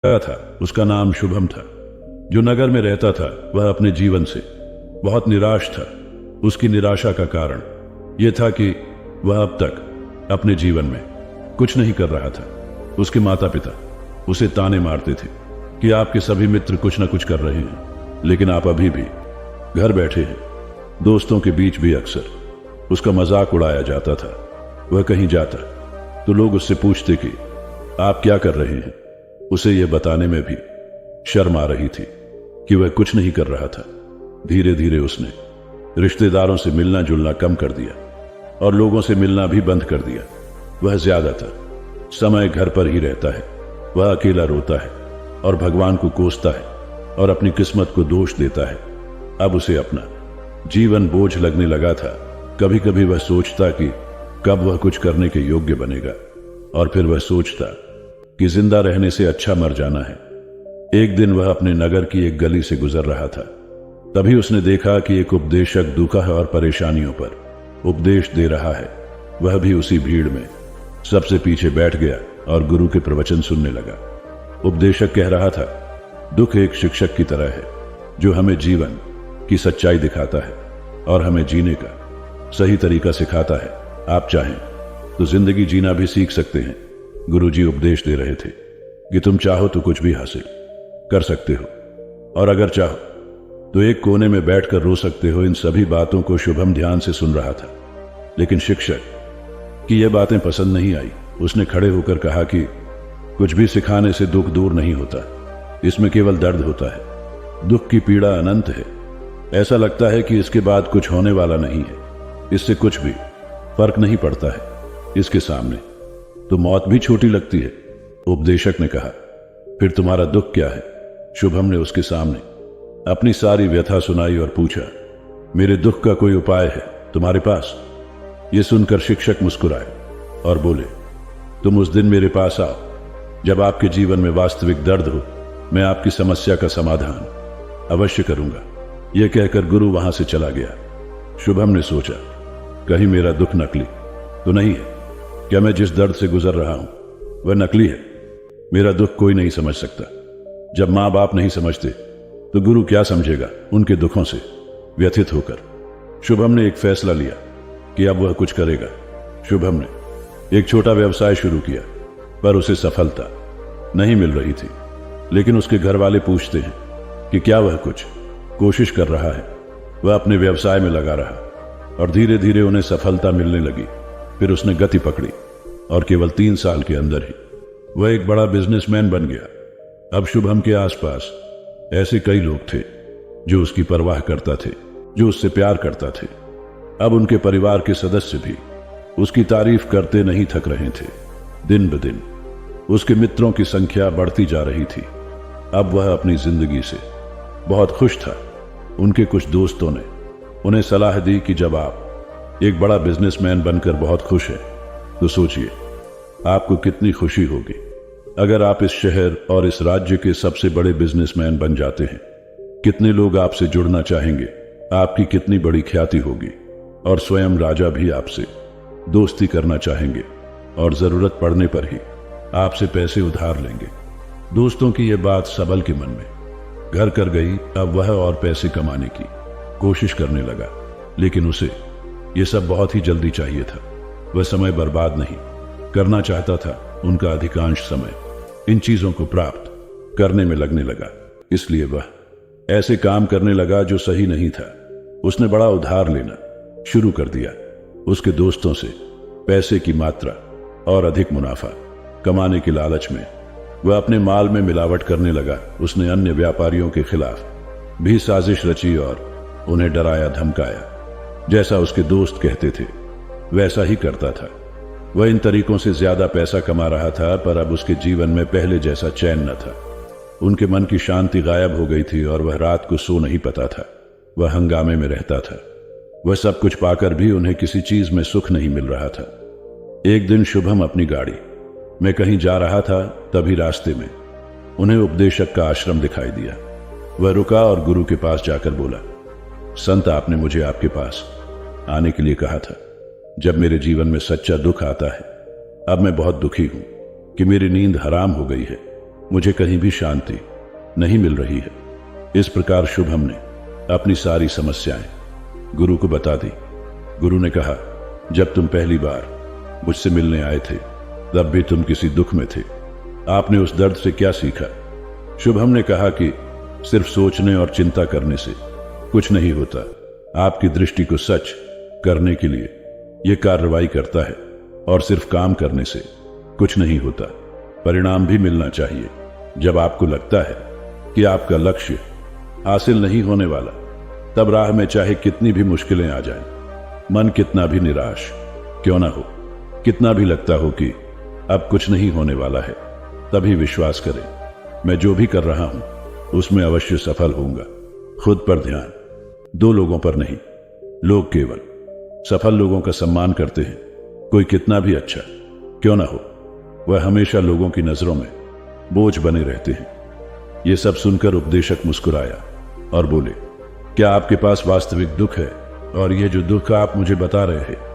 था, उसका नाम शुभम था। जो नगर में रहता था वह अपने जीवन से बहुत निराश था। उसकी निराशा का कारण यह था कि वह अब तक अपने जीवन में कुछ नहीं कर रहा था। उसके माता पिता उसे ताने मारते थे कि आपके सभी मित्र कुछ न कुछ कर रहे हैं, लेकिन आप अभी भी घर बैठे हैं। दोस्तों के बीच भी अक्सर उसका मजाक उड़ाया जाता था। वह कहीं जाता तो लोग उससे पूछते कि आप क्या कर रहे हैं। उसे यह बताने में भी शर्म आ रही थी कि वह कुछ नहीं कर रहा था। धीरे धीरे उसने रिश्तेदारों से मिलना जुलना कम कर दिया और लोगों से मिलना भी बंद कर दिया। वह ज्यादातर समय घर पर ही रहता है। वह अकेला रोता है और भगवान को कोसता है और अपनी किस्मत को दोष देता है। अब उसे अपना जीवन बोझ लगने लगा था। कभी कभी वह सोचता कि कब वह कुछ करने के योग्य बनेगा, और फिर वह सोचता कि जिंदा रहने से अच्छा मर जाना है। एक दिन वह अपने नगर की एक गली से गुजर रहा था। तभी उसने देखा कि एक उपदेशक दुख और परेशानियों पर उपदेश दे रहा है। वह भी उसी भीड़ में सबसे पीछे बैठ गया और गुरु के प्रवचन सुनने लगा। उपदेशक कह रहा था, दुख एक शिक्षक की तरह है जो हमें जीवन की सच्चाई दिखाता है और हमें जीने का सही तरीका सिखाता है। आप चाहें तो जिंदगी जीना भी सीख सकते हैं। गुरुजी उपदेश दे रहे थे कि तुम चाहो तो कुछ भी हासिल कर सकते हो, और अगर चाहो तो एक कोने में बैठकर रो सकते हो। इन सभी बातों को शुभम ध्यान से सुन रहा था, लेकिन शिक्षक की यह बातें पसंद नहीं आई। उसने खड़े होकर कहा कि कुछ भी सिखाने से दुख दूर नहीं होता, इसमें केवल दर्द होता है। दुख की पीड़ा अनंत है। ऐसा लगता है कि इसके बाद कुछ होने वाला नहीं है। इससे कुछ भी फर्क नहीं पड़ता है। इसके सामने तो मौत भी छोटी लगती है। उपदेशक ने कहा, फिर तुम्हारा दुख क्या है? शुभम ने उसके सामने अपनी सारी व्यथा सुनाई और पूछा, मेरे दुख का कोई उपाय है तुम्हारे पास? यह सुनकर शिक्षक मुस्कुराए और बोले, तुम उस दिन मेरे पास आओ जब आपके जीवन में वास्तविक दर्द हो। मैं आपकी समस्या का समाधान अवश्य करूंगा। यह कहकर गुरु वहां से चला गया। शुभम ने सोचा, कहीं मेरा दुख नकली तो नहीं है? क्या मैं जिस दर्द से गुजर रहा हूं वह नकली है? मेरा दुख कोई नहीं समझ सकता। जब मां बाप नहीं समझते तो गुरु क्या समझेगा उनके दुखों से व्यथित होकर? शुभम ने एक फैसला लिया कि अब वह कुछ करेगा। शुभम ने एक छोटा व्यवसाय शुरू किया, पर उसे सफलता नहीं मिल रही थी। लेकिन उसके घर वाले पूछते हैं कि क्या वह कुछ कोशिश कर रहा है। वह अपने व्यवसाय में लगा रहा और धीरे धीरे उन्हें सफलता मिलने लगी। फिर उसने गति पकड़ी और केवल 3 साल के अंदर ही वह एक बड़ा बिजनेसमैन बन गया। अब शुभम के आसपास ऐसे कई लोग थे जो उसकी परवाह करता थे, जो उससे प्यार करता थे। अब उनके परिवार के सदस्य भी उसकी तारीफ करते नहीं थक रहे थे। दिन ब दिन उसके मित्रों की संख्या बढ़ती जा रही थी। अब वह अपनी जिंदगी से बहुत खुश था। उनके कुछ दोस्तों ने उन्हें सलाह दी कि जब आप एक बड़ा बिजनेसमैन बनकर बहुत खुश हैं, तो सोचिए आपको कितनी खुशी होगी अगर आप इस शहर और इस राज्य के सबसे बड़े बिजनेसमैन बन जाते हैं। कितने लोग आपसे जुड़ना चाहेंगे, आपकी कितनी बड़ी ख्याति होगी, और स्वयं राजा भी आपसे दोस्ती करना चाहेंगे और जरूरत पड़ने पर ही आपसे पैसे उधार लेंगे। दोस्तों की यह बात सबल के मन में घर कर गई। अब वह और पैसे कमाने की कोशिश करने लगा, लेकिन उसे यह सब बहुत ही जल्दी चाहिए था। वह समय बर्बाद नहीं करना चाहता था। उनका अधिकांश समय इन चीजों को प्राप्त करने में लगने लगा। इसलिए वह ऐसे काम करने लगा जो सही नहीं था। उसने बड़ा उधार लेना शुरू कर दिया। उसके दोस्तों से पैसे की मात्रा और अधिक मुनाफा कमाने के लालच में वह अपने माल में मिलावट करने लगा। उसने अन्य व्यापारियों के खिलाफ भी साजिश रची और उन्हें डराया धमकाया। जैसा उसके दोस्त कहते थे वैसा ही करता था। वह इन तरीकों से ज्यादा पैसा कमा रहा था, पर अब उसके जीवन में पहले जैसा चैन न था। उनके मन की शांति गायब हो गई थी और वह रात को सो नहीं पाता था। वह हंगामे में रहता था। वह सब कुछ पाकर भी उन्हें किसी चीज में सुख नहीं मिल रहा था। एक दिन शुभम अपनी गाड़ी में कहीं जा रहा था, तभी रास्ते में उन्हें उपदेशक का आश्रम दिखाई दिया। वह रुका और गुरु के पास जाकर बोला, संत, आपने मुझे आपके पास आने के लिए कहा था जब मेरे जीवन में सच्चा दुख आता है। अब मैं बहुत दुखी हूं कि मेरी नींद हराम हो गई है। मुझे कहीं भी शांति नहीं मिल रही है। इस प्रकार शुभम ने अपनी सारी समस्याएं गुरु को बता दी। गुरु ने कहा, जब तुम पहली बार मुझसे मिलने आए थे तब भी तुम किसी दुख में थे। आपने उस दर्द से क्या सीखा? शुभम ने कहा कि सिर्फ सोचने और चिंता करने से कुछ नहीं होता। आपकी दृष्टि को सच करने के लिए यह कार्रवाई करता है और सिर्फ काम करने से कुछ नहीं होता। परिणाम भी मिलना चाहिए। जब आपको लगता है कि आपका लक्ष्य हासिल नहीं होने वाला, तब राह में चाहे कितनी भी मुश्किलें आ जाएं, मन कितना भी निराश क्यों ना हो, कितना भी लगता हो कि अब कुछ नहीं होने वाला है, तभी विश्वास करें, मैं जो भी कर रहा हूं उसमें अवश्य सफल होऊंगा। खुद पर ध्यान, दो लोगों पर नहीं। लोग केवल सफल लोगों का सम्मान करते हैं। कोई कितना भी अच्छा क्यों ना हो, वह हमेशा लोगों की नजरों में बोझ बने रहते हैं। यह सब सुनकर उपदेशक मुस्कुराया और बोले, क्या आपके पास वास्तविक दुख है? और यह जो दुख आप मुझे बता रहे हैं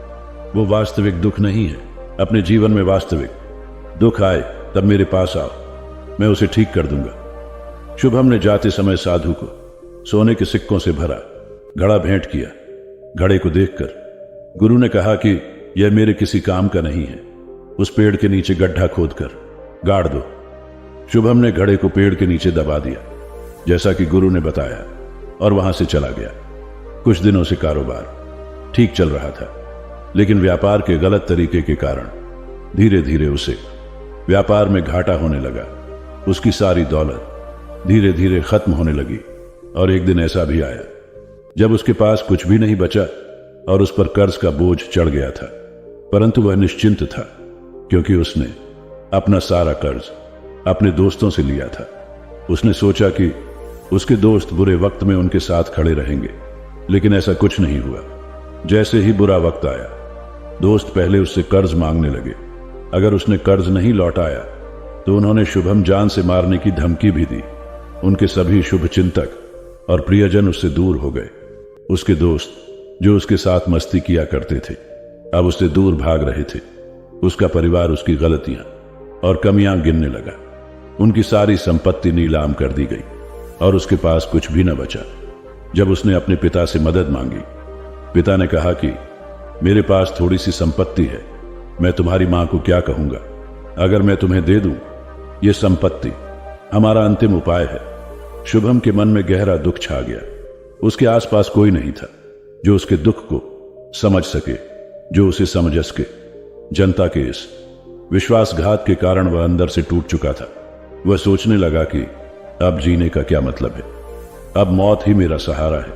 वो वास्तविक दुख नहीं है। अपने जीवन में वास्तविक दुख आए तब मेरे पास आओ, मैं उसे ठीक कर दूंगा। शुभम ने जाते समय साधु को सोने के सिक्कों से भरा घड़ा भेंट किया। घड़े को देखकर गुरु ने कहा कि यह मेरे किसी काम का नहीं है, उस पेड़ के नीचे गड्ढा खोदकर गाड़ दो। शुभम ने घड़े को पेड़ के नीचे दबा दिया, जैसा कि गुरु ने बताया, और वहां से चला गया। कुछ दिनों से कारोबार ठीक चल रहा था, लेकिन व्यापार के गलत तरीके के कारण धीरे धीरे उसे व्यापार में घाटा होने लगा। उसकी सारी दौलत धीरे धीरे खत्म होने लगी और एक दिन ऐसा भी आया जब उसके पास कुछ भी नहीं बचा और उस पर कर्ज का बोझ चढ़ गया था। परंतु वह निश्चिंत था, क्योंकि उसने अपना सारा कर्ज अपने दोस्तों से लिया था। उसने सोचा कि उसके दोस्त बुरे वक्त में उनके साथ खड़े रहेंगे, लेकिन ऐसा कुछ नहीं हुआ। जैसे ही बुरा वक्त आया, दोस्त पहले उससे कर्ज मांगने लगे। अगर उसने कर्ज नहीं लौटाया तो उन्होंने शुभम जान से मारने की धमकी भी दी। उनके सभी शुभ चिंतक और प्रियजन उससे दूर हो गए। उसके दोस्त जो उसके साथ मस्ती किया करते थे, अब उससे दूर भाग रहे थे। उसका परिवार उसकी गलतियां और कमियां गिनने लगा। उनकी सारी संपत्ति नीलाम कर दी गई और उसके पास कुछ भी न बचा। जब उसने अपने पिता से मदद मांगी, पिता ने कहा कि मेरे पास थोड़ी सी संपत्ति है, मैं तुम्हारी मां को क्या कहूंगा? अगर मैं तुम्हें दे दूं ये संपत्ति, हमारा अंतिम उपाय है। शुभम के मन में गहरा दुख छा गया। उसके आसपास कोई नहीं था जो उसके दुख को समझ सके, जो उसे समझ सके। जनता के इस विश्वासघात के कारण वह अंदर से टूट चुका था। वह सोचने लगा कि अब जीने का क्या मतलब है, अब मौत ही मेरा सहारा है।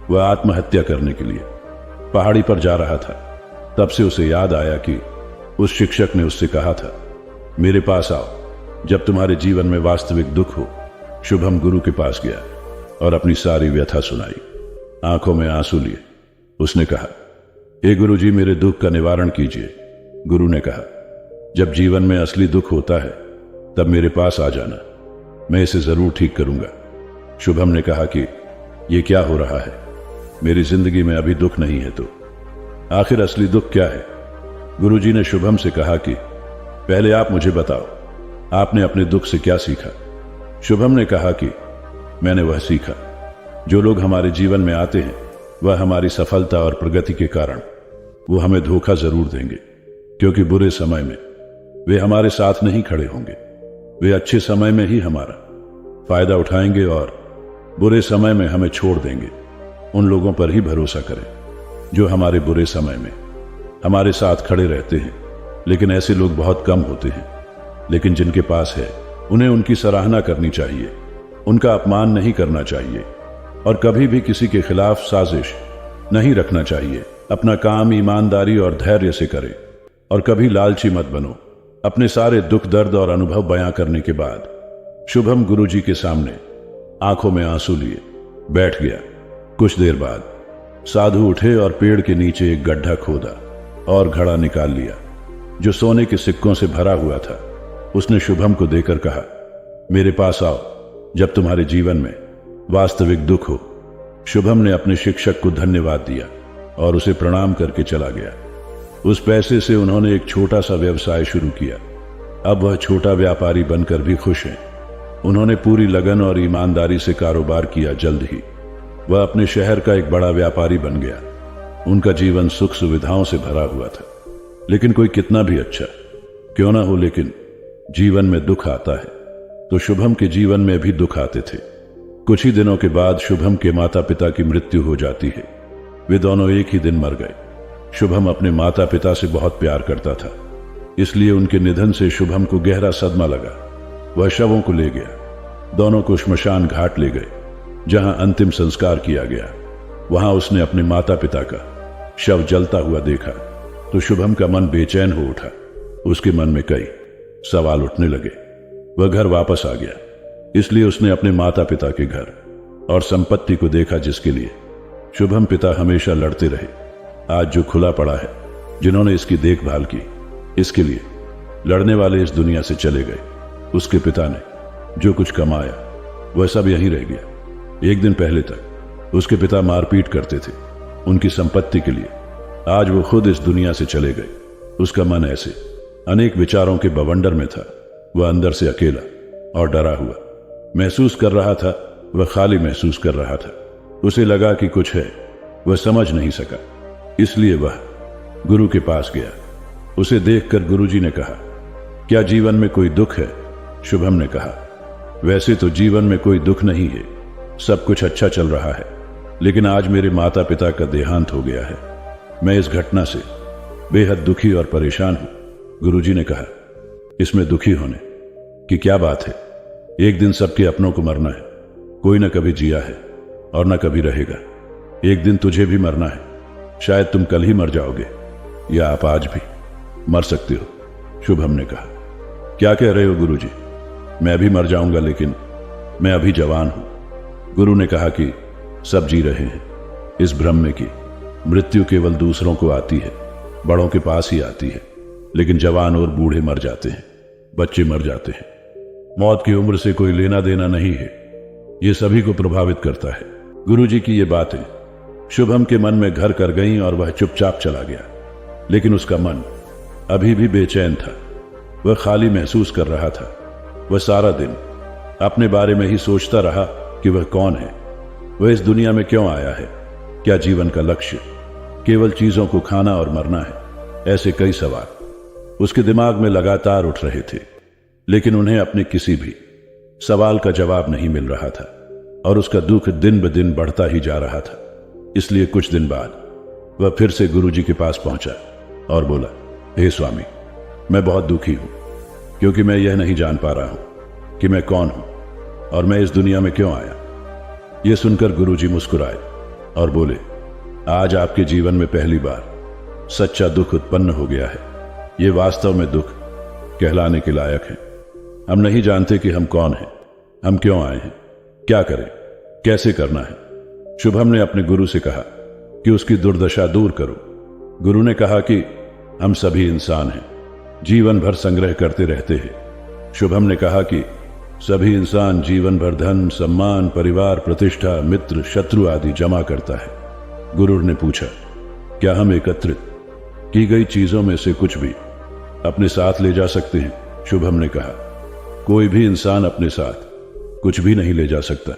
वह आत्महत्या करने के लिए पहाड़ी पर जा रहा था। तब से उसे याद आया कि उस शिक्षक ने उससे कहा था, मेरे पास आओ जब तुम्हारे जीवन में वास्तविक दुख हो। शुभम गुरु के पास गया और अपनी सारी व्यथा सुनाई। आंखों में आंसू लिए उसने कहा, हे गुरु जी, मेरे दुख का निवारण कीजिए। गुरु ने कहा, जब जीवन में असली दुख होता है तब मेरे पास आ जाना, मैं इसे जरूर ठीक करूंगा। शुभम ने कहा कि यह क्या हो रहा है, मेरी जिंदगी में अभी दुख नहीं है, तो आखिर असली दुख क्या है? गुरुजी ने शुभम से कहा कि पहले आप मुझे बताओ, आपने अपने दुख से क्या सीखा? शुभम ने कहा कि मैंने वह सीखा, जो लोग हमारे जीवन में आते हैं वह हमारी सफलता और प्रगति के कारण वो हमें धोखा जरूर देंगे, क्योंकि बुरे समय में वे हमारे साथ नहीं खड़े होंगे। वे अच्छे समय में ही हमारा फायदा उठाएंगे और बुरे समय में हमें छोड़ देंगे। उन लोगों पर ही भरोसा करें जो हमारे बुरे समय में हमारे साथ खड़े रहते हैं। लेकिन ऐसे लोग बहुत कम होते हैं, लेकिन जिनके पास है उन्हें उनकी सराहना करनी चाहिए, उनका अपमान नहीं करना चाहिए और कभी भी किसी के खिलाफ साजिश नहीं रखना चाहिए। अपना काम ईमानदारी और धैर्य से करें और कभी लालची मत बनो। अपने सारे दुख दर्द और अनुभव बयां करने के बाद शुभम गुरुजी के सामने आंखों में आंसू लिए बैठ गया। कुछ देर बाद साधु उठे और पेड़ के नीचे एक गड्ढा खोदा और घड़ा निकाल लिया जो सोने के सिक्कों से भरा हुआ था। उसने शुभम को देकर कहा, मेरे पास आओ जब तुम्हारे जीवन में वास्तविक दुख हो। शुभम ने अपने शिक्षक को धन्यवाद दिया और उसे प्रणाम करके चला गया। उस पैसे से उन्होंने एक छोटा सा व्यवसाय शुरू किया। अब वह छोटा व्यापारी बनकर भी खुश हैं। उन्होंने पूरी लगन और ईमानदारी से कारोबार किया। जल्द ही वह अपने शहर का एक बड़ा व्यापारी बन गया। उनका जीवन सुख सुविधाओं से भरा हुआ था। लेकिन कोई कितना भी अच्छा क्यों ना हो, लेकिन जीवन में दुख आता है तो शुभम के जीवन में भी दुख आते थे। कुछ ही दिनों के बाद शुभम के माता पिता की मृत्यु हो जाती है। वे दोनों एक ही दिन मर गए। शुभम अपने माता पिता से बहुत प्यार करता था, इसलिए उनके निधन से शुभम को गहरा सदमा लगा। वह शवों को ले गया। दोनों को श्मशान घाट ले गए, जहां अंतिम संस्कार किया गया। वहां उसने अपने माता पिता का शव जलता हुआ देखा तो शुभम का मन बेचैन हो उठा। उसके मन में कई सवाल उठने लगे। वह घर वापस आ गया, इसलिए उसने अपने माता पिता के घर और संपत्ति को देखा, जिसके लिए शुभम पिता हमेशा लड़ते रहे। आज जो खुला पड़ा है, जिन्होंने इसकी देखभाल की, इसके लिए लड़ने वाले इस दुनिया से चले गए। उसके पिता ने जो कुछ कमाया वह सब यहीं रह गया। एक दिन पहले तक उसके पिता मारपीट करते थे उनकी संपत्ति के लिए। आज वो खुद इस दुनिया से चले गए। उसका मन ऐसे अनेक विचारों के बवंडर में था। वह अंदर से अकेला और डरा हुआ महसूस कर रहा था। वह खाली महसूस कर रहा था। उसे लगा कि कुछ है, वह समझ नहीं सका। इसलिए वह गुरु के पास गया। उसे देखकर गुरुजी ने कहा, क्या जीवन में कोई दुख है? शुभम ने कहा, वैसे तो जीवन में कोई दुख नहीं है, सब कुछ अच्छा चल रहा है, लेकिन आज मेरे माता पिता का देहांत हो गया है। मैं इस घटना से बेहद दुखी और परेशान हूं। गुरुजी ने कहा, इसमें दुखी होने की क्या बात है? एक दिन सबके अपनों को मरना है। कोई न कभी जिया है और न कभी रहेगा। एक दिन तुझे भी मरना है। शायद तुम कल ही मर जाओगे, या आप आज भी मर सकते हो। शुभम ने कहा, क्या कह रहे हो गुरुजी? मैं भी मर जाऊंगा, लेकिन मैं अभी जवान हूं। गुरु ने कहा कि सब जी रहे हैं इस भ्रम में कि मृत्यु केवल दूसरों को आती है, बड़ों के पास ही आती है। लेकिन जवान और बूढ़े मर जाते हैं, बच्चे मर जाते हैं। मौत की उम्र से कोई लेना देना नहीं है, ये सभी को प्रभावित करता है। गुरुजी की ये बातें शुभम के मन में घर कर गईं और वह चुपचाप चला गया। लेकिन उसका मन अभी भी बेचैन था। वह खाली महसूस कर रहा था। वह सारा दिन अपने बारे में ही सोचता रहा कि वह कौन है, वह इस दुनिया में क्यों आया है, क्या जीवन का लक्ष्य केवल चीजों को खाना और मरना है? ऐसे कई सवाल उसके दिमाग में लगातार उठ रहे थे, लेकिन उन्हें अपने किसी भी सवाल का जवाब नहीं मिल रहा था और उसका दुख दिन ब दिन बढ़ता ही जा रहा था। इसलिए कुछ दिन बाद वह फिर से गुरुजी के पास पहुंचा और बोला, हे स्वामी, मैं बहुत दुखी हूं, क्योंकि मैं यह नहीं जान पा रहा हूं कि मैं कौन हूं और मैं इस दुनिया में क्यों आया। यह सुनकर गुरुजी मुस्कुराए और बोले, आज आपके जीवन में पहली बार सच्चा दुख उत्पन्न हो गया है। यह वास्तव में दुख कहलाने के लायक है। हम नहीं जानते कि हम कौन हैं, हम क्यों आए हैं, क्या करें, कैसे करना है। शुभम ने अपने गुरु से कहा कि उसकी दुर्दशा दूर करो। गुरु ने कहा कि हम सभी इंसान हैं, जीवन भर संग्रह करते रहते हैं। शुभम ने कहा कि सभी इंसान जीवन भर धन, सम्मान, परिवार, प्रतिष्ठा, मित्र, शत्रु आदि जमा करता है। गुरु ने पूछा, क्या हम एकत्रित की गई चीजों में से कुछ भी अपने साथ ले जा सकते हैं? शुभम ने कहा, कोई भी इंसान अपने साथ कुछ भी नहीं ले जा सकता,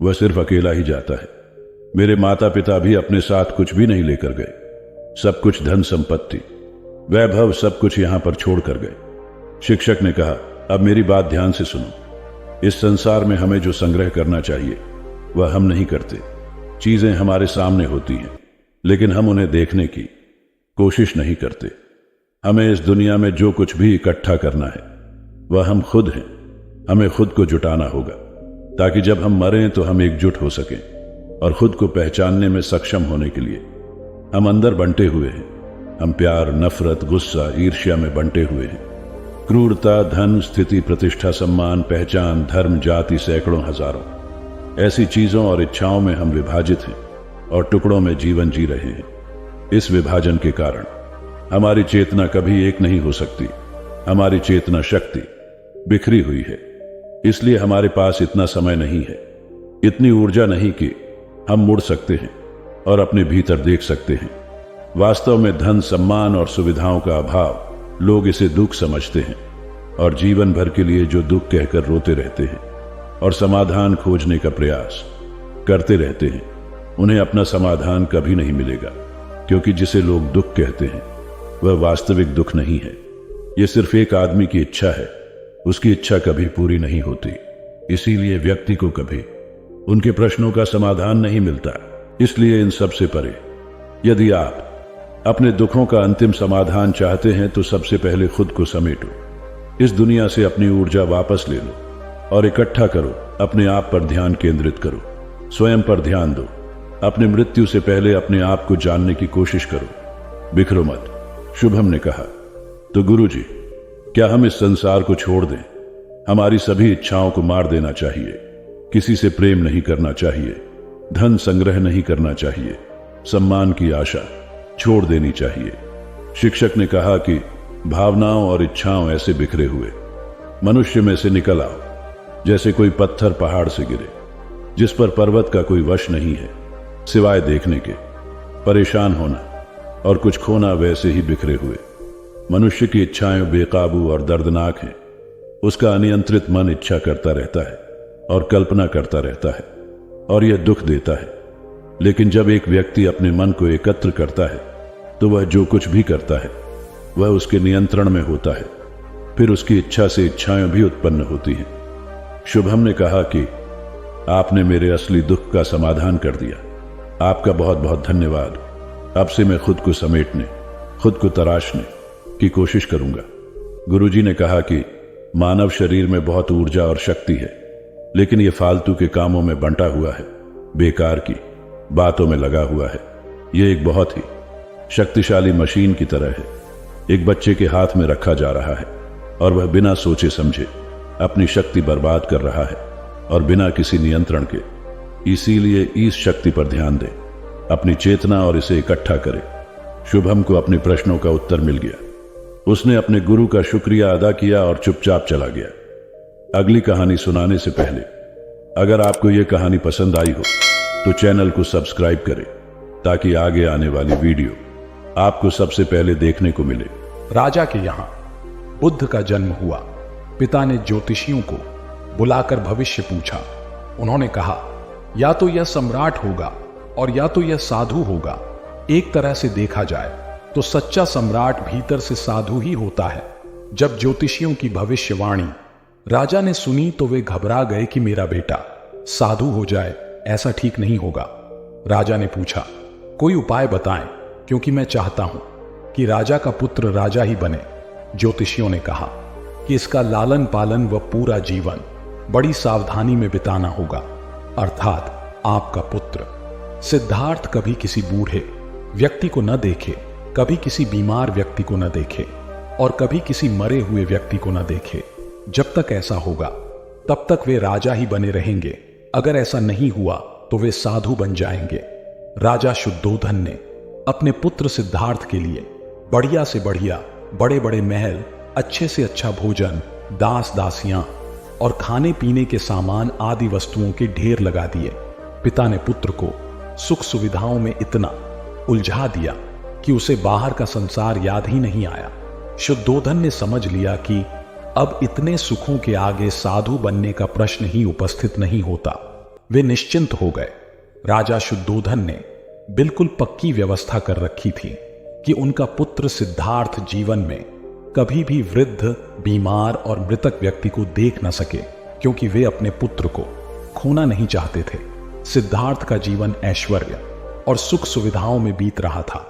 वह सिर्फ अकेला ही जाता है। मेरे माता पिता भी अपने साथ कुछ भी नहीं लेकर गए। सब कुछ धन संपत्ति, वैभव, सब कुछ यहां पर छोड़ कर गए। शिक्षक ने कहा, अब मेरी बात ध्यान से सुनो। इस संसार में हमें जो संग्रह करना चाहिए वह हम नहीं करते। चीजें हमारे सामने होती हैं, लेकिन हम उन्हें देखने की कोशिश नहीं करते। हमें इस दुनिया में जो कुछ भी इकट्ठा करना है वह हम खुद हैं। हमें खुद को जुटाना होगा, ताकि जब हम मरें तो हम एकजुट हो सकें और खुद को पहचानने में सक्षम होने के लिए हम अंदर बंटे हुए हैं। हम प्यार, नफरत, गुस्सा, ईर्ष्या में बंटे हुए हैं। क्रूरता, धन, स्थिति, प्रतिष्ठा, सम्मान, पहचान, धर्म, जाति, सैकड़ों, हजारों ऐसी चीजों और इच्छाओं में हम विभाजित हैं और टुकड़ों में जीवन जी रहे हैं। इस विभाजन के कारण हमारी चेतना कभी एक नहीं हो सकती। हमारी चेतना शक्ति बिखरी हुई है, इसलिए हमारे पास इतना समय नहीं है, इतनी ऊर्जा नहीं कि हम मुड़ सकते हैं और अपने भीतर देख सकते हैं। वास्तव में धन, सम्मान और सुविधाओं का अभाव, लोग इसे दुख समझते हैं और जीवन भर के लिए जो दुख कहकर रोते रहते हैं और समाधान खोजने का प्रयास करते रहते हैं, उन्हें अपना समाधान कभी नहीं मिलेगा, क्योंकि जिसे लोग दुख कहते हैं वह वास्तविक दुख नहीं है। यह सिर्फ एक आदमी की इच्छा है, उसकी इच्छा कभी पूरी नहीं होती। इसीलिए व्यक्ति को कभी उनके प्रश्नों का समाधान नहीं मिलता। इसलिए इन सब से परे, यदि आप अपने दुखों का अंतिम समाधान चाहते हैं तो सबसे पहले खुद को समेटो। इस दुनिया से अपनी ऊर्जा वापस ले लो और इकट्ठा करो। अपने आप पर ध्यान केंद्रित करो, स्वयं पर ध्यान दो। अपनी मृत्यु से पहले अपने आप को जानने की कोशिश करो, बिखरो मत। शुभम ने कहा, तो गुरुजी, क्या हम इस संसार को छोड़ दें? हमारी सभी इच्छाओं को मार देना चाहिए। किसी से प्रेम नहीं करना चाहिए, धन संग्रह नहीं करना चाहिए, सम्मान की आशा छोड़ देनी चाहिए। शिक्षक ने कहा कि भावनाओं और इच्छाओं ऐसे बिखरे हुए मनुष्य में से निकल आओ, जैसे कोई पत्थर पहाड़ से गिरे, जिस पर पर्वत का कोई वश नहीं है सिवाय देखने के। परेशान होना और कुछ खोना वैसे ही बिखरे हुए। मनुष्य की इच्छाएं बेकाबू और दर्दनाक हैं। उसका अनियंत्रित मन इच्छा करता रहता है और कल्पना करता रहता है, और यह दुख देता है। लेकिन जब एक व्यक्ति अपने मन को एकत्र करता है तो वह जो कुछ भी करता है वह उसके नियंत्रण में होता है। फिर उसकी इच्छा से इच्छाएं भी उत्पन्न होती हैं। शुभम ने कहा कि आपने मेरे असली दुख का समाधान कर दिया। आपका बहुत बहुत धन्यवाद। अब से मैं खुद को समेटने, खुद को तराशने की कोशिश करूंगा। गुरुजी ने कहा कि मानव शरीर में बहुत ऊर्जा और शक्ति है, लेकिन यह फालतू के कामों में बंटा हुआ है, बेकार की बातों में लगा हुआ है। यह एक बहुत ही शक्तिशाली मशीन की तरह है। एक बच्चे के हाथ में रखा जा रहा है और वह बिना सोचे समझे अपनी शक्ति बर्बाद कर रहा है, और बिना किसी नियंत्रण के। इसीलिए इस शक्ति पर ध्यान दें, अपनी चेतना, और इसे इकट्ठा करें। शुभम को अपने प्रश्नों का उत्तर मिल गया। उसने अपने गुरु का शुक्रिया अदा किया और चुपचाप चला गया। अगली कहानी सुनाने से पहले, अगर आपको यह कहानी पसंद आई हो तो चैनल को सब्सक्राइब करें, ताकि आगे आने वाली वीडियो आपको सबसे पहले देखने को मिले। राजा के यहां बुद्ध का जन्म हुआ। पिता ने ज्योतिषियों को बुलाकर भविष्य पूछा। उन्होंने कहा, या तो यह सम्राट होगा और या तो यह साधु होगा। एक तरह से देखा जाए तो सच्चा सम्राट भीतर से साधु ही होता है। जब ज्योतिषियों की भविष्यवाणी राजा ने सुनी तो वे घबरा गए कि मेरा बेटा साधु हो जाए, ऐसा ठीक नहीं होगा। राजा ने पूछा, कोई उपाय बताएं, क्योंकि मैं चाहता हूं कि राजा का पुत्र राजा ही बने। ज्योतिषियों ने कहा कि इसका लालन पालन व पूरा जीवन बड़ी सावधानी में बिताना होगा, अर्थात आपका पुत्र सिद्धार्थ कभी किसी बूढ़े व्यक्ति को न देखे, कभी किसी बीमार व्यक्ति को न देखे, और कभी किसी मरे हुए व्यक्ति को न देखे। जब तक ऐसा होगा तब तक वे राजा ही बने रहेंगे। अगर ऐसा नहीं हुआ तो वे साधु बन जाएंगे। राजा शुद्धोधन ने अपने पुत्र सिद्धार्थ के लिए बढ़िया से बढ़िया बड़े बड़े महल, अच्छे से अच्छा भोजन, दास दासियां और खाने पीने के सामान आदि वस्तुओं के ढेर लगा दिए। पिता ने पुत्र को सुख सुविधाओं में इतना उलझा दिया कि उसे बाहर का संसार याद ही नहीं आया। शुद्धोधन ने समझ लिया कि अब इतने सुखों के आगे साधु बनने का प्रश्न ही उपस्थित नहीं होता। वे निश्चिंत हो गए। राजा शुद्धोधन ने बिल्कुल पक्की व्यवस्था कर रखी थी कि उनका पुत्र सिद्धार्थ जीवन में कभी भी वृद्ध, बीमार और मृतक व्यक्ति को देख न सके, क्योंकि वे अपने पुत्र को खोना नहीं चाहते थे। सिद्धार्थ का जीवन ऐश्वर्य और सुख सुविधाओं में बीत रहा था।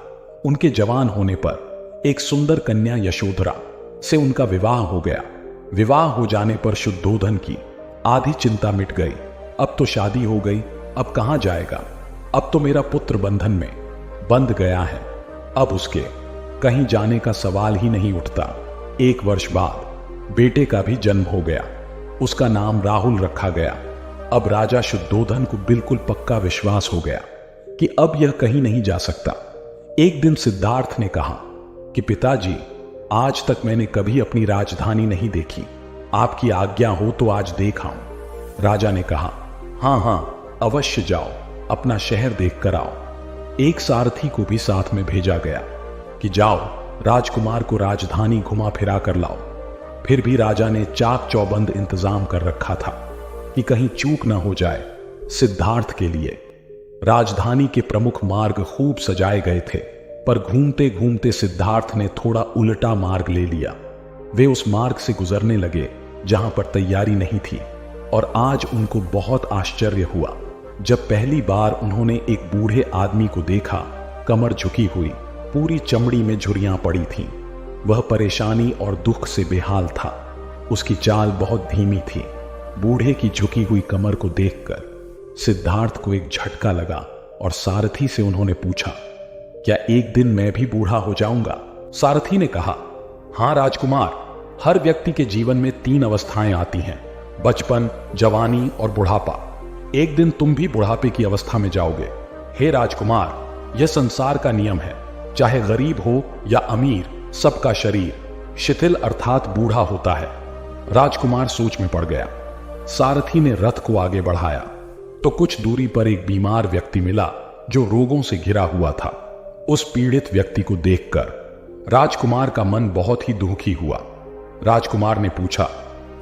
उनके जवान होने पर एक सुंदर कन्या यशोधरा से उनका विवाह हो गया। विवाह हो जाने पर शुद्धोधन की आधी चिंता मिट गई। अब तो शादी हो गई, अब कहां जाएगा? अब तो मेरा पुत्र बंधन में बंध गया है, अब उसके कहीं जाने का सवाल ही नहीं उठता। 1 वर्ष बाद बेटे का भी जन्म हो गया। उसका नाम राहुल रखा गया। अब राजा शुद्धोधन को बिल्कुल पक्का विश्वास हो गया कि अब यह कहीं नहीं जा सकता। एक दिन सिद्धार्थ ने कहा कि पिताजी, आज तक मैंने कभी अपनी राजधानी नहीं देखी, आपकी आज्ञा हो तो आज देख आऊं। राजा ने कहा, हां हां, अवश्य जाओ, अपना शहर देख कर आओ। एक सारथी को भी साथ में भेजा गया कि जाओ, राजकुमार को राजधानी घुमा फिरा कर लाओ। फिर भी राजा ने चाक चौबंद इंतजाम कर रखा था कि कहीं चूक न हो जाए। सिद्धार्थ के लिए राजधानी के प्रमुख मार्ग खूब सजाए गए थे, पर घूमते घूमते सिद्धार्थ ने थोड़ा उल्टा मार्ग ले लिया। वे उस मार्ग से गुजरने लगे जहां पर तैयारी नहीं थी, और आज उनको बहुत आश्चर्य हुआ जब पहली बार उन्होंने एक बूढ़े आदमी को देखा, कमर झुकी हुई, पूरी चमड़ी में झुर्रियां पड़ी थीं। वह परेशानी और दुख से बेहाल था। उसकी चाल बहुत धीमी थी। बूढ़े की झुकी हुई कमर को देखकर सिद्धार्थ को एक झटका लगा और सारथी से उन्होंने पूछा, क्या एक दिन मैं भी बूढ़ा हो जाऊंगा? सारथी ने कहा, हां राजकुमार, हर व्यक्ति के जीवन में 3 अवस्थाएं आती हैं, बचपन, जवानी और बुढ़ापा। एक दिन तुम भी बुढ़ापे की अवस्था में जाओगे। हे राजकुमार, यह संसार का नियम है, चाहे गरीब हो या अमीर, सबका शरीर शिथिल अर्थात बूढ़ा होता है। राजकुमार सोच में पड़ गया। सारथी ने रथ को आगे बढ़ाया तो कुछ दूरी पर एक बीमार व्यक्ति मिला जो रोगों से घिरा हुआ था। उस पीड़ित व्यक्ति को देखकर राजकुमार का मन बहुत ही दुखी हुआ। राजकुमार ने पूछा,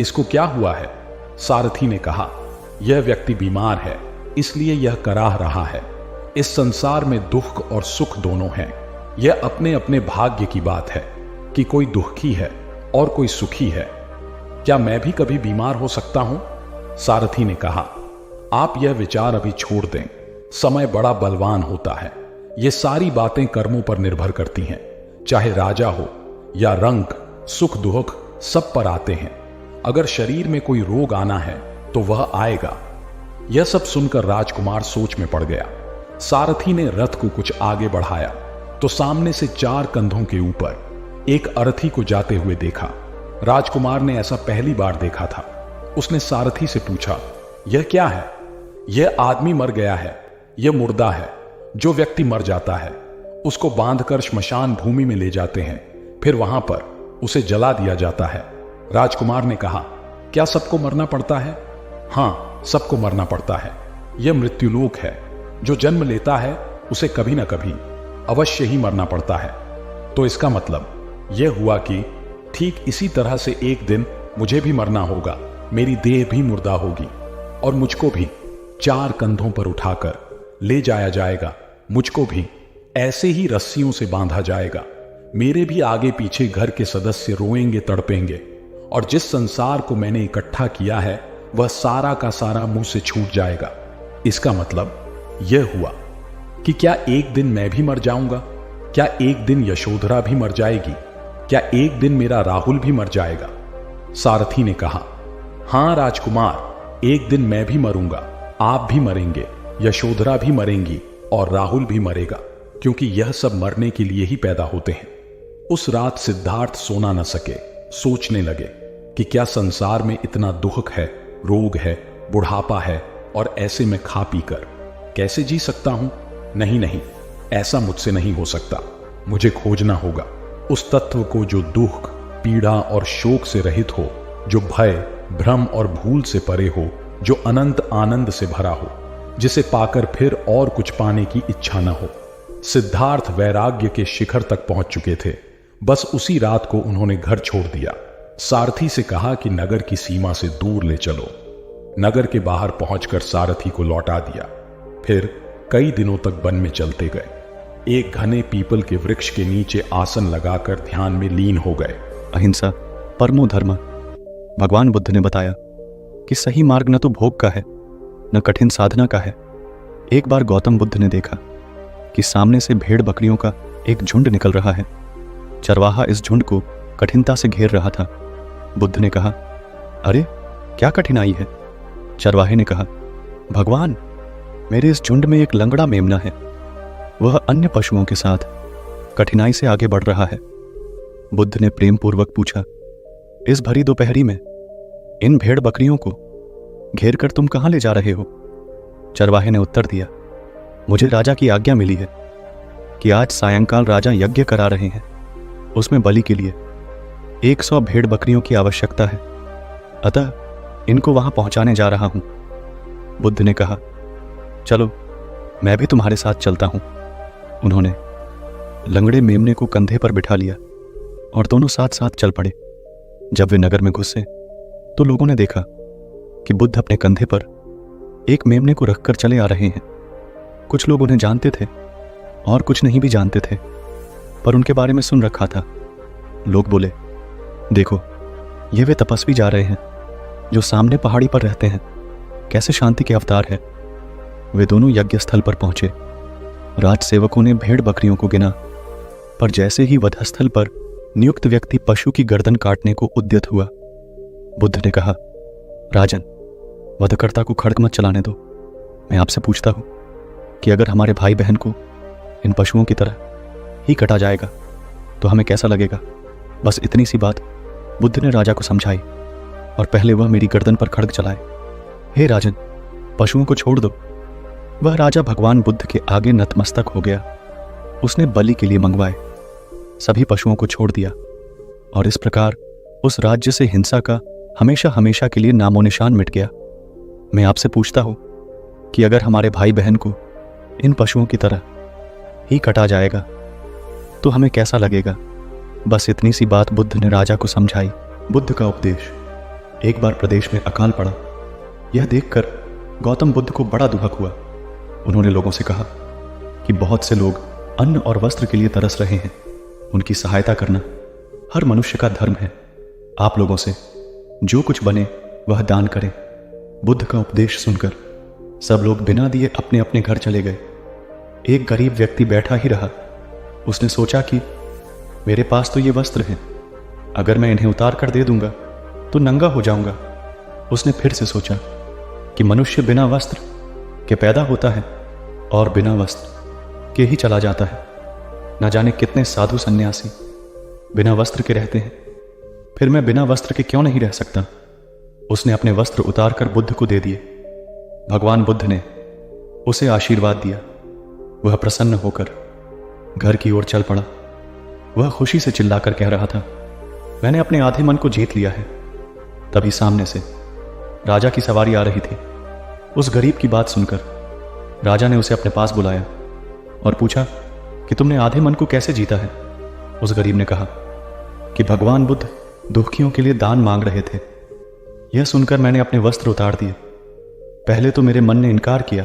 इसको क्या हुआ है? सारथी ने कहा, यह व्यक्ति बीमार है, इसलिए यह कराह रहा है। इस संसार में दुख और सुख दोनों हैं। यह अपने अपने भाग्य की बात है कि कोई दुखी है और कोई सुखी है। क्या मैं भी कभी बीमार हो सकता हूं? सारथी ने कहा, आप यह विचार अभी छोड़ दें। समय बड़ा बलवान होता है। ये सारी बातें कर्मों पर निर्भर करती हैं। चाहे राजा हो या रंग, सुख दुख सब पर आते हैं। अगर शरीर में कोई रोग आना है तो वह आएगा। यह सब सुनकर राजकुमार सोच में पड़ गया। सारथी ने रथ को कुछ आगे बढ़ाया तो सामने से 4 कंधों के ऊपर एक अर्थी को जाते हुए देखा। राजकुमार ने ऐसा पहली बार देखा था। उसने सारथी से पूछा, यह क्या है? यह आदमी मर गया है, यह मुर्दा है। जो व्यक्ति मर जाता है उसको बांधकर श्मशान भूमि में ले जाते हैं, फिर वहां पर उसे जला दिया जाता है। राजकुमार ने कहा, क्या सबको मरना पड़ता है? हां, सबको मरना पड़ता है। यह मृत्युलोक है। जो जन्म लेता है उसे कभी ना कभी अवश्य ही मरना पड़ता है। तो इसका मतलब यह हुआ कि ठीक इसी तरह से एक दिन मुझे भी मरना होगा। मेरी देह भी मुर्दा होगी और मुझको भी 4 कंधों पर उठाकर ले जाया जाएगा। मुझको भी ऐसे ही रस्सियों से बांधा जाएगा। मेरे भी आगे पीछे घर के सदस्य रोएंगे, तड़पेंगे, और जिस संसार को मैंने इकट्ठा किया है वह सारा का सारा मुंह से छूट जाएगा। इसका मतलब यह हुआ कि क्या एक दिन मैं भी मर जाऊंगा? क्या एक दिन यशोधरा भी मर जाएगी? क्या एक दिन मेरा राहुल भी मर जाएगा? सारथी ने कहा, हां राजकुमार, एक दिन मैं भी मरूंगा, आप भी मरेंगे, यशोधरा भी मरेंगी और राहुल भी मरेगा, क्योंकि यह सब मरने के लिए ही पैदा होते हैं। उस रात सिद्धार्थ सोना न सके। सोचने लगे कि क्या संसार में इतना दुख है, रोग है, बुढ़ापा है, और ऐसे में खा पी कर कैसे जी सकता हूं? नहीं नहीं, ऐसा मुझसे नहीं हो सकता। मुझे खोजना होगा उस तत्व को जो दुख, पीड़ा और शोक से रहित हो, जो भय, भ्रम और भूल से परे हो, जो अनंत आनंद से भरा हो, जिसे पाकर फिर और कुछ पाने की इच्छा न हो। सिद्धार्थ वैराग्य के शिखर तक पहुंच चुके थे। बस उसी रात को उन्होंने घर छोड़ दिया। सारथी से कहा कि नगर की सीमा से दूर ले चलो। नगर के बाहर पहुंचकर सारथी को लौटा दिया। फिर कई दिनों तक वन में चलते गए। एक घने पीपल के वृक्ष के नीचे आसन लगाकर ध्यान में लीन हो गए। अहिंसा परमो धर्म। भगवान बुद्ध ने बताया कि सही मार्ग न तो भोग का है न कठिन साधना का है। एक बार गौतम बुद्ध ने देखा कि सामने से भेड़ बकरियों का एक झुंड निकल रहा है। चरवाहा इस झुंड को कठिनता से घेर रहा था। बुद्ध ने कहा, अरे क्या कठिनाई है? चरवाहे ने कहा, भगवान, मेरे इस झुंड में एक लंगड़ा मेमना है। वह अन्य पशुओं के साथ कठिनाई से आगे बढ़ रहा है। बुद्ध ने प्रेम पूर्वक पूछा, इस भरी दोपहरी में इन भेड़ बकरियों को घेर कर तुम कहां ले जा रहे हो? चरवाहे ने उत्तर दिया, मुझे राजा की आज्ञा मिली है कि आज सायंकाल राजा यज्ञ करा रहे हैं। उसमें बलि के लिए 100 भेड़ बकरियों की आवश्यकता है, अतः इनको वहां पहुंचाने जा रहा हूं। बुद्ध ने कहा, चलो मैं भी तुम्हारे साथ चलता हूं। उन्होंने लंगड़े मेमने को कंधे पर बिठा लिया और दोनों साथ साथ चल पड़े। जब वे नगर में घुसे तो लोगों ने देखा कि बुद्ध अपने कंधे पर एक मेमने को रखकर चले आ रहे हैं। कुछ लोग उन्हें जानते थे और कुछ नहीं भी जानते थे, पर उनके बारे में सुन रखा था। लोग बोले, देखो ये वे तपस्वी जा रहे हैं जो सामने पहाड़ी पर रहते हैं, कैसे शांति के अवतार है। वे दोनों यज्ञ स्थल पर पहुंचे। राजसेवकों ने भेड़ बकरियों को गिना, पर जैसे ही वधस्थल पर नियुक्त व्यक्ति पशु की गर्दन काटने को उद्यत हुआ, बुद्ध ने कहा, राजन, वधकर्ता को खड्ग मत चलाने दो। मैं आपसे पूछता हूं कि अगर हमारे भाई बहन को इन पशुओं की तरह ही कटा जाएगा तो हमें कैसा लगेगा। बस इतनी सी बात बुद्ध ने राजा को समझाई और पहले वह मेरी गर्दन पर खड्ग चलाए। हे राजन, पशुओं को छोड़ दो। वह राजा भगवान बुद्ध के आगे नतमस्तक हो गया। उसने बलि के लिए मंगवाए, सभी पशुओं को छोड़ दिया और इस प्रकार उस राज्य से हिंसा का हमेशा हमेशा के लिए नामो निशान मिट गया। मैं आपसे पूछता हूं कि अगर हमारे भाई बहन को इन पशुओं की तरह ही कटा जाएगा तो हमें कैसा लगेगा। बस इतनी सी बात बुद्ध ने राजा को समझाई। बुद्ध का उपदेश। एक बार प्रदेश में अकाल पड़ा। यह देखकर गौतम बुद्ध को बड़ा दुख हुआ। उन्होंने लोगों से कहा कि बहुत से लोग अन्न और वस्त्र के लिए तरस रहे हैं। उनकी सहायता करना हर मनुष्य का धर्म है। आप लोगों से जो कुछ बने वह दान करें। बुद्ध का उपदेश सुनकर सब लोग बिना दिए अपने अपने घर चले गए। एक गरीब व्यक्ति बैठा ही रहा। उसने सोचा कि मेरे पास तो ये वस्त्र हैं, अगर मैं इन्हें उतार कर दे दूंगा तो नंगा हो जाऊंगा। उसने फिर से सोचा कि मनुष्य बिना वस्त्र के पैदा होता है और बिना वस्त्र के ही चला जाता है। न जाने कितने साधु सन्यासी बिना वस्त्र के रहते हैं, फिर मैं बिना वस्त्र के क्यों नहीं रह सकता। उसने अपने वस्त्र उतार कर बुद्ध को दे दिए। भगवान बुद्ध ने उसे आशीर्वाद दिया। वह प्रसन्न होकर घर की ओर चल पड़ा। वह खुशी से चिल्लाकर कह रहा था, मैंने अपने आधे मन को जीत लिया है। तभी सामने से राजा की सवारी आ रही थी। उस गरीब की बात सुनकर राजा ने उसे अपने पास बुलाया और पूछा कि तुमने आधे मन को कैसे जीता है। उस गरीब ने कहा कि भगवान बुद्ध दुखियों के लिए दान मांग रहे थे। यह सुनकर मैंने अपने वस्त्र उतार दिए। पहले तो मेरे मन ने इनकार किया,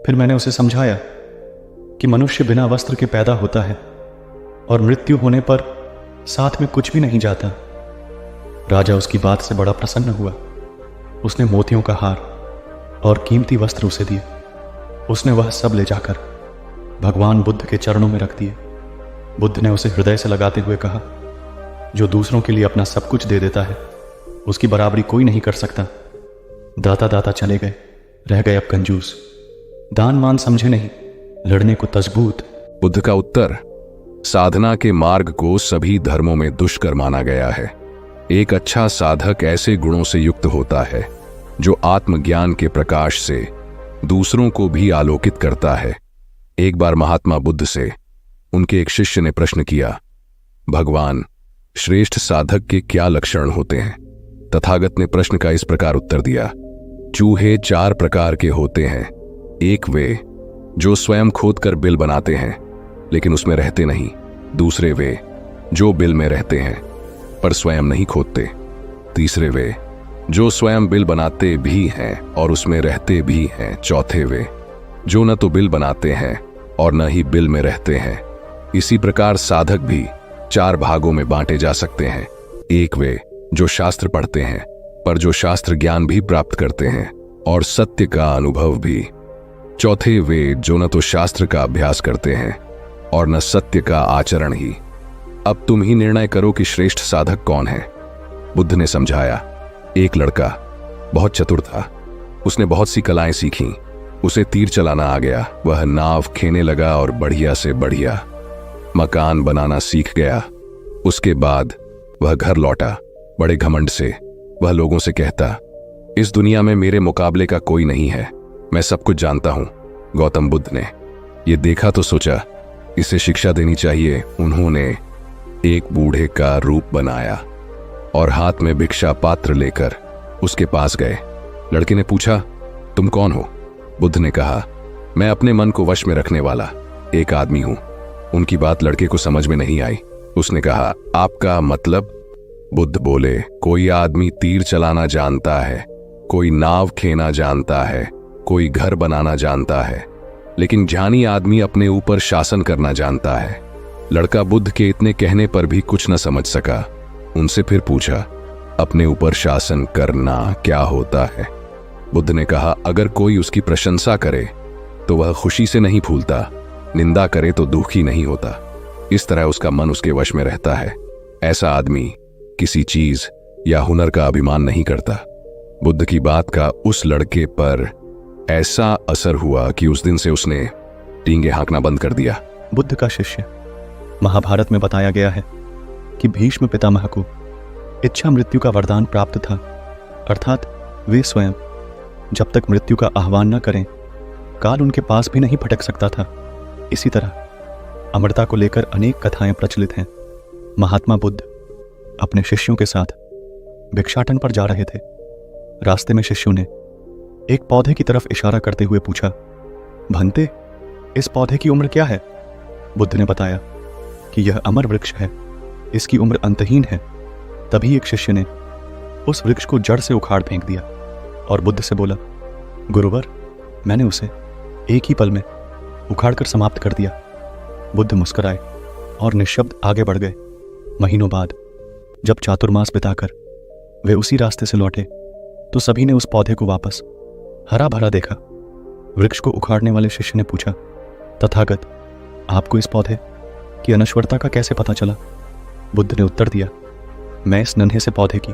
फिर मैंने उसे समझाया कि मनुष्य बिना वस्त्र के पैदा होता है और मृत्यु होने पर साथ में कुछ भी नहीं जाता। राजा उसकी बात से बड़ा प्रसन्न हुआ। उसने मोतियों का हार और कीमती वस्त्र उसे दिए। उसने वह सब ले जाकर भगवान बुद्ध के चरणों में रख दिए। बुद्ध ने उसे हृदय से लगाते हुए कहा, जो दूसरों के लिए अपना सब कुछ दे देता है उसकी बराबरी कोई नहीं कर सकता। दाता दाता चले गए, रह गए अब कंजूस। दान मान समझे नहीं, लड़ने को तजबूत। बुद्ध का उत्तर। साधना के मार्ग को सभी धर्मों में दुष्कर माना गया है। एक अच्छा साधक ऐसे गुणों से युक्त होता है जो आत्मज्ञान के प्रकाश से दूसरों को भी आलोकित करता है। एक बार महात्मा बुद्ध से उनके एक शिष्य ने प्रश्न किया, भगवान, श्रेष्ठ साधक के क्या लक्षण होते हैं। तथागत ने प्रश्न का इस प्रकार उत्तर दिया, चूहे 4 प्रकार के होते हैं। एक वे जो स्वयं खोदकर बिल बनाते हैं लेकिन उसमें रहते नहीं। दूसरे वे जो बिल में रहते हैं पर स्वयं नहीं खोदते। तीसरे वे जो स्वयं बिल बनाते भी हैं और उसमें रहते भी हैं। चौथे वे जो न तो बिल बनाते हैं और न ही बिल में रहते हैं। इसी प्रकार साधक भी 4 भागों में बांटे जा सकते हैं। एक वे जो शास्त्र पढ़ते हैं पर जो शास्त्र ज्ञान भी प्राप्त करते हैं और सत्य का अनुभव भी। चौथे वे जो न तो शास्त्र का अभ्यास करते हैं और न सत्य का आचरण ही। अब तुम ही निर्णय करो कि श्रेष्ठ साधक कौन है। बुद्ध ने समझाया, एक लड़का बहुत चतुर था। उसने बहुत सी कलाएं सीखीं। उसे तीर चलाना आ गया। वह नाव खेने लगा और बढ़िया से बढ़िया मकान बनाना सीख गया। उसके बाद वह घर लौटा। बड़े घमंड से वह लोगों से कहता, इस दुनिया में मेरे मुकाबले का कोई नहीं है, मैं सब कुछ जानता हूं। गौतम बुद्ध ने यह देखा तो सोचा इसे शिक्षा देनी चाहिए। उन्होंने एक बूढ़े का रूप बनाया और हाथ में भिक्षा पात्र लेकर उसके पास गए। लड़के ने पूछा, तुम कौन हो? बुद्ध ने कहा, मैं अपने मन को वश में रखने वाला एक आदमी हूं। उनकी बात लड़के को समझ में नहीं आई। उसने कहा, आपका मतलब? बुद्ध बोले, कोई आदमी तीर चलाना जानता है कोई नाव खेना जानता है, कोई घर बनाना जानता है, लेकिन ज्ञानी आदमी अपने ऊपर शासन करना जानता है। लड़का बुद्ध के इतने कहने पर भी कुछ न समझ सका। उनसे फिर पूछा, अपने ऊपर शासन करना क्या होता है? बुद्ध ने कहा, अगर कोई उसकी प्रशंसा करे तो वह खुशी से नहीं फूलता, निंदा करे तो दुखी नहीं होता। इस तरह उसका मन उसके वश में रहता है। ऐसा आदमी किसी चीज या हुनर का अभिमान नहीं करता। बुद्ध की बात का उस लड़के पर ऐसा असर हुआ कि उस दिन से उसने डींगे हाँकना बंद कर दिया। बुद्ध का शिष्य। महाभारत में बताया गया है कि भीष्म पितामह को इच्छा मृत्यु का वरदान प्राप्त था, अर्थात वे स्वयं जब तक मृत्यु का आह्वान न करें काल उनके पास भी नहीं भटक सकता था। इसी तरह अमरता को लेकर अनेक कथाएं प्रचलित हैं। महात्मा बुद्ध अपने शिष्यों के साथ भिक्षाटन पर जा रहे थे। रास्ते में शिष्यों ने एक पौधे की तरफ इशारा करते हुए पूछा, भंते, इस पौधे की उम्र क्या है? बुद्ध ने बताया कि यह अमर वृक्ष है, इसकी उम्र अंतहीन है। तभी एक शिष्य ने उस वृक्ष को जड़ से उखाड़ फेंक दिया और बुद्ध से बोला, गुरुवर, मैंने उसे एक ही पल में उखाड़कर समाप्त कर दिया। बुद्ध मुस्कुराए और निःशब्द आगे बढ़ गए। महीनों बाद जब चातुर्मास बिताकर वे उसी रास्ते से लौटे तो सभी ने उस पौधे को वापस हरा भरा देखा। वृक्ष को उखाड़ने वाले शिष्य ने पूछा, तथागत, आपको इस पौधे की अनश्वरता का कैसे पता चला? बुद्ध ने उत्तर दिया, मैं इस नन्हे से पौधे की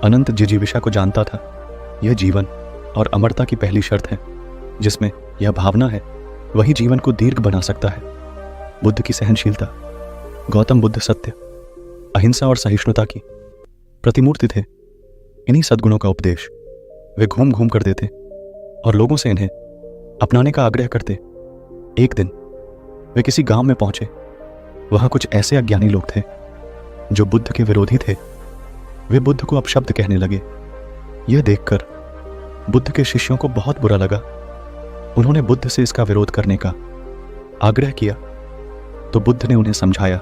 अनंत जिजीविषा को जानता था। यह जीवन और अमरता की पहली शर्त है। जिसमें यह भावना है वही जीवन को दीर्घ बना सकता है। बुद्ध की सहनशीलता। गौतम बुद्ध सत्य, अहिंसा और सहिष्णुता की प्रतिमूर्ति थे। इन्हीं सद्गुणों का उपदेश वे घूम घूम कर देते और लोगों से इन्हें अपनाने का आग्रह करते। एक दिन वे किसी गांव में पहुंचे। वहां कुछ ऐसे अज्ञानी लोग थे जो बुद्ध के विरोधी थे। वे बुद्ध को अपशब्द कहने लगे। यह देखकर बुद्ध के शिष्यों को बहुत बुरा लगा। उन्होंने बुद्ध से इसका विरोध करने का आग्रह किया तो बुद्ध ने उन्हें समझाया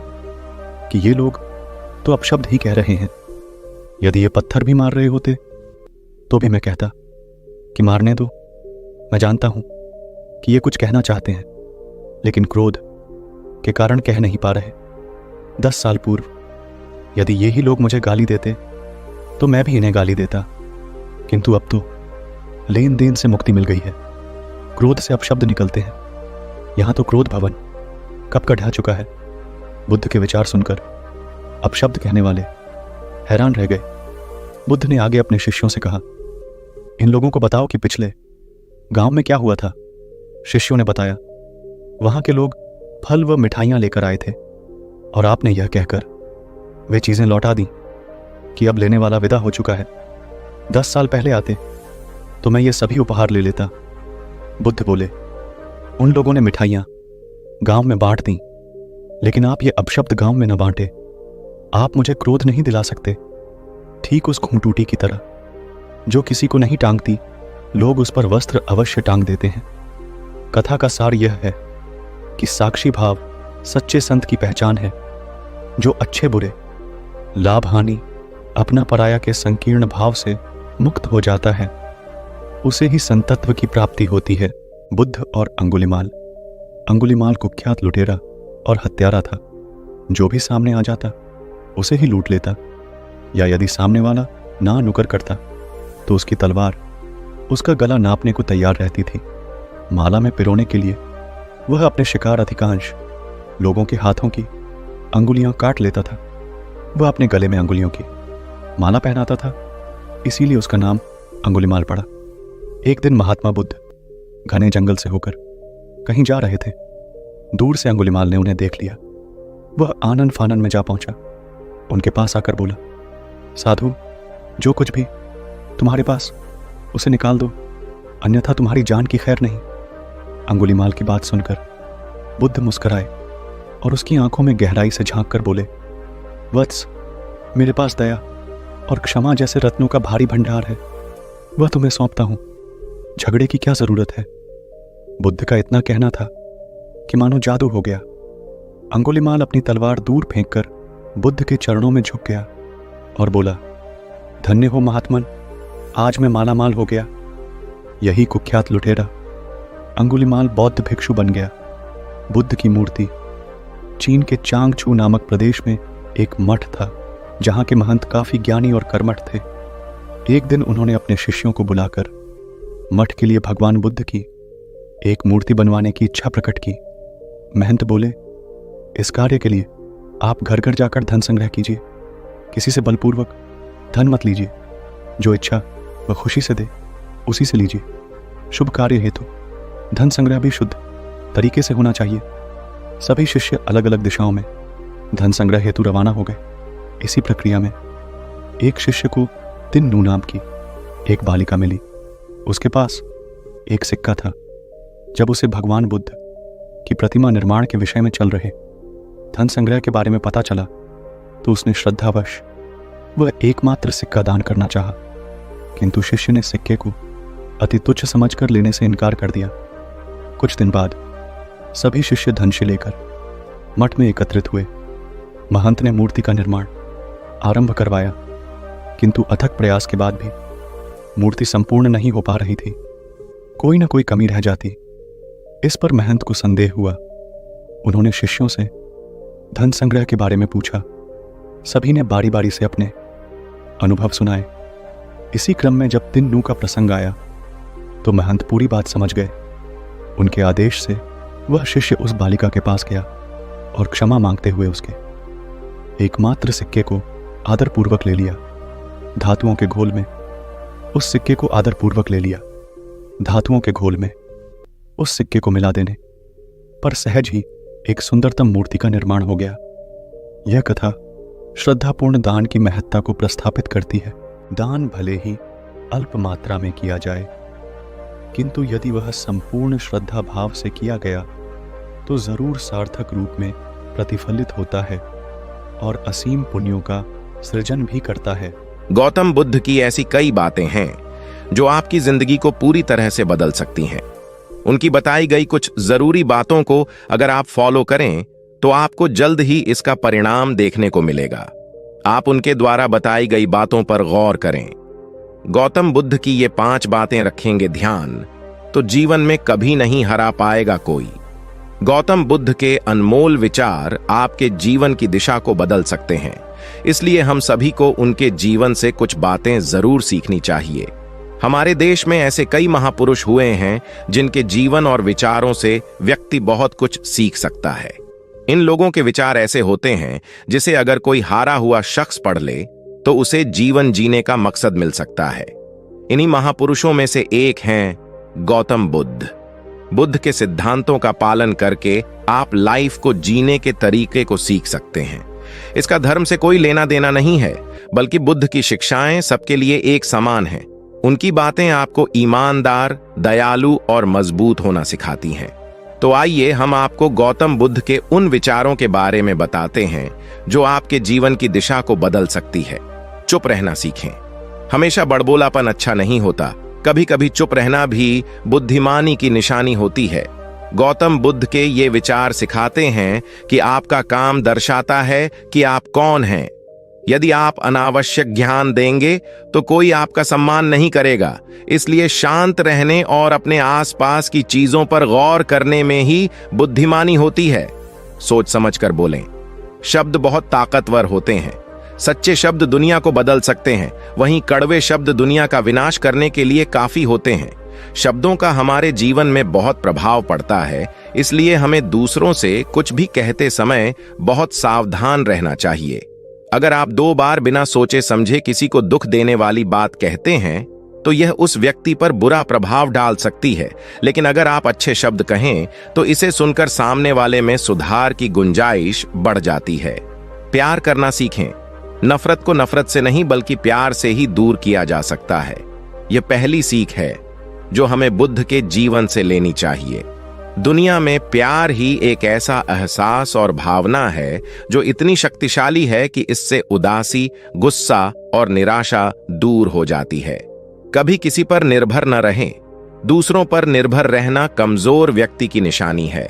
कि ये लोग तो अपशब्द ही कह रहे हैं। यदि ये पत्थर भी मार रहे होते तो भी मैं कहता कि मारने दो। मैं जानता हूं कि ये कुछ कहना चाहते हैं, लेकिन क्रोध के कारण कह नहीं पा रहे। 10 साल पूर्व यदि ये ही लोग मुझे गाली देते तो मैं भी इन्हें गाली देता, किंतु अब तो लेन देन से मुक्ति मिल गई है। क्रोध से अपशब्द निकलते हैं। यहां तो क्रोध भवन कब का ढह चुका है। बुद्ध के विचार सुनकर अपशब्द कहने वाले हैरान रह गए। बुद्ध ने आगे अपने शिष्यों से कहा, इन लोगों को बताओ कि पिछले गांव में क्या हुआ था। शिष्यों ने बताया, वहां के लोग फल व मिठाइयां लेकर आए थे और आपने यह कहकर वे चीजें लौटा दी कि अब लेने वाला विदा हो चुका है। 10 साल पहले आते तो मैं ये सभी उपहार ले लेता। बुद्ध बोले, उन लोगों ने मिठाइयां गांव में बांट दी, लेकिन आप ये अपशब्द गांव में न बांटे। आप मुझे क्रोध नहीं दिला सकते। ठीक उस खूंटूटी की तरह जो किसी को नहीं टांगती, लोग उस पर वस्त्र अवश्य टांग देते हैं। कथा का सार यह है कि साक्षी भाव सच्चे संत की पहचान है। जो अच्छे बुरे, लाभ हानि, अपना पराया के संकीर्ण भाव से मुक्त हो जाता है, उसे ही संतत्व की प्राप्ति होती है। बुद्ध और अंगुलिमाल। अंगुलिमाल कुख्यात लुटेरा और हत्यारा था। जो भी सामने आ जाता उसे ही लूट लेता, या यदि सामने वाला ना नुकर करता तो उसकी तलवार उसका गला नापने को तैयार रहती थी। माला में पिरोने के लिए वह अपने शिकार अधिकांश लोगों के हाथों की अंगुलियां काट लेता था। वह अपने गले में अंगुलियों की माला पहनाता था, इसीलिए उसका नाम अंगुलिमाल पड़ा। एक दिन महात्मा बुद्ध घने जंगल से होकर कहीं जा रहे थे। दूर से अंगुलिमाल ने उन्हें देख लिया। वह आनन फानन में जा पहुंचा। उनके पास आकर बोला, साधु, जो कुछ भी तुम्हारे पास उसे निकाल दो, अन्यथा तुम्हारी जान की खैर नहीं। अंगुलिमाल की बात सुनकर बुद्ध मुस्कुराए और उसकी आंखों में गहराई से झांक कर बोले, वत्स, मेरे पास दया और क्षमा जैसे रत्नों का भारी भंडार है, वह तुम्हें सौंपता हूं। झगड़े की क्या जरूरत है। बुद्ध का इतना कहना था कि मानो जादू हो गया। अंगुलिमाल अपनी तलवार दूर फेंककर बुद्ध के चरणों में झुक गया और बोला, धन्य हो महात्मन, आज मैं मालामाल हो गया। यही कुख्यात लुटेरा अंगुलीमाल बौद्ध भिक्षु बन गया। बुद्ध की मूर्ति। चीन के चांगचू नामक प्रदेश में एक मठ था जहां के महंत काफी ज्ञानी और कर्मठ थे। एक दिन उन्होंने अपने शिष्यों को बुलाकर मठ के लिए भगवान बुद्ध की एक मूर्ति बनवाने की इच्छा प्रकट की। महंत बोले, इस कार्य के लिए आप घर घर जाकर धन संग्रह कीजिए, किसी से बलपूर्वक धन मत लीजिए, जो इच्छा वह खुशी से दे उसी से लीजिए। शुभ कार्य हेतु धन संग्रह भी शुद्ध तरीके से होना चाहिए। सभी शिष्य अलग अलग दिशाओं में धन संग्रह हेतु रवाना हो गए। इसी प्रक्रिया में एक शिष्य को तिन्नू नाम की एक बालिका मिली। उसके पास एक सिक्का था। जब उसे भगवान बुद्ध की प्रतिमा निर्माण के विषय में चल रहे धन संग्रह के बारे में पता चला तो उसने श्रद्धावश वह एकमात्र सिक्का दान करना चाहा, किंतु शिष्य ने सिक्के को अति तुच्छ समझकर लेने से इनकार कर दिया। कुछ दिन बाद सभी शिष्य धनशी लेकर मठ में एकत्रित हुए। महंत ने मूर्ति का निर्माण आरंभ करवाया, किंतु अथक प्रयास के बाद भी मूर्ति संपूर्ण नहीं हो पा रही थी। कोई ना कोई कमी रह जाती। इस पर महंत को संदेह हुआ। उन्होंने शिष्यों से धन संग्रह के बारे में पूछा। सभी ने बारी बारी से अपने अनुभव सुनाए। इसी क्रम में जब तिन्नू का प्रसंग आया तो महंत पूरी बात समझ गए। उनके आदेश से वह शिष्य उस बालिका के पास गया और क्षमा मांगते हुए उसके एकमात्र सिक्के को आदरपूर्वक ले लिया। धातुओं के घोल में उस सिक्के को आदरपूर्वक ले लिया। धातुओं के घोल में उस सिक्के को मिला देने पर सहज ही एक सुंदरतम मूर्ति का निर्माण हो गया। यह कथा श्रद्धापूर्ण दान की महत्ता को प्रस्थापित करती है। दान भले ही अल्प मात्रा में किया जाए, किंतु यदि वह संपूर्ण श्रद्धा भाव से किया गया तो जरूर सार्थक रूप में प्रतिफलित होता है और असीम पुण्यों का सृजन भी करता है। गौतम बुद्ध की ऐसी कई बातें हैं जो आपकी जिंदगी को पूरी तरह से बदल सकती हैं। उनकी बताई गई कुछ जरूरी बातों को अगर आप फॉलो करें तो आपको जल्द ही इसका परिणाम देखने को मिलेगा। आप उनके द्वारा बताई गई बातों पर गौर करें। गौतम बुद्ध की ये 5 बातें रखेंगे ध्यान तो जीवन में कभी नहीं हरा पाएगा कोई। गौतम बुद्ध के अनमोल विचार आपके जीवन की दिशा को बदल सकते हैं, इसलिए हम सभी को उनके जीवन से कुछ बातें जरूर सीखनी चाहिए। हमारे देश में ऐसे कई महापुरुष हुए हैं जिनके जीवन और विचारों से व्यक्ति बहुत कुछ सीख सकता है। इन लोगों के विचार ऐसे होते हैं जिसे अगर कोई हारा हुआ शख्स पढ़ ले तो उसे जीवन जीने का मकसद मिल सकता है। इन्हीं महापुरुषों में से एक हैं गौतम बुद्ध। बुद्ध के सिद्धांतों का पालन करके आप लाइफ को जीने के तरीके को सीख सकते हैं। इसका धर्म से कोई लेना देना नहीं है, बल्कि बुद्ध की शिक्षाएं सबके लिए एक समान हैं। उनकी बातें आपको ईमानदार, दयालु और मजबूत होना सिखाती हैं। तो आइए हम आपको गौतम बुद्ध के उन विचारों के बारे में बताते हैं जो आपके जीवन की दिशा को बदल सकती है। चुप रहना सीखें। हमेशा बड़बोलापन अच्छा नहीं होता, कभी कभी चुप रहना भी बुद्धिमानी की निशानी होती है। गौतम बुद्ध के ये विचार सिखाते हैं कि आपका काम दर्शाता है कि आप कौन हैं। यदि आप अनावश्यक ज्ञान देंगे तो कोई आपका सम्मान नहीं करेगा, इसलिए शांत रहने और अपने आसपास की चीजों पर गौर करने में ही बुद्धिमानी होती है। सोच समझकर बोलें। शब्द बहुत ताकतवर होते हैं। सच्चे शब्द दुनिया को बदल सकते हैं, वहीं कड़वे शब्द दुनिया का विनाश करने के लिए काफी होते हैं। शब्दों का हमारे जीवन में बहुत प्रभाव पड़ता है, इसलिए हमें दूसरों से कुछ भी कहते समय बहुत सावधान रहना चाहिए। अगर आप 2 बार बिना सोचे समझे किसी को दुख देने वाली बात कहते हैं तो यह उस व्यक्ति पर बुरा प्रभाव डाल सकती है, लेकिन अगर आप अच्छे शब्द कहें तो इसे सुनकर सामने वाले में सुधार की गुंजाइश बढ़ जाती है। प्यार करना सीखें। नफरत को नफरत से नहीं बल्कि प्यार से ही दूर किया जा सकता है। यह पहली सीख है जो हमें बुद्ध के जीवन से लेनी चाहिए। दुनिया में प्यार ही एक ऐसा एहसास और भावना है जो इतनी शक्तिशाली है कि इससे उदासी, गुस्सा और निराशा दूर हो जाती है। कभी किसी पर निर्भर न रहें। दूसरों पर निर्भर रहना कमजोर व्यक्ति की निशानी है।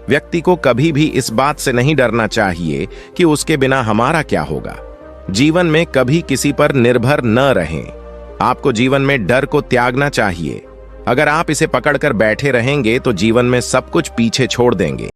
व्यक्ति को कभी भी इस बात से नहीं डरना चाहिए कि उसके बिना हमारा क्या होगा। जीवन में कभी किसी पर निर्भर न रहें। आपको जीवन में डर को त्यागना चाहिए। अगर आप इसे पकड़कर बैठे रहेंगे तो जीवन में सब कुछ पीछे छोड़ देंगे।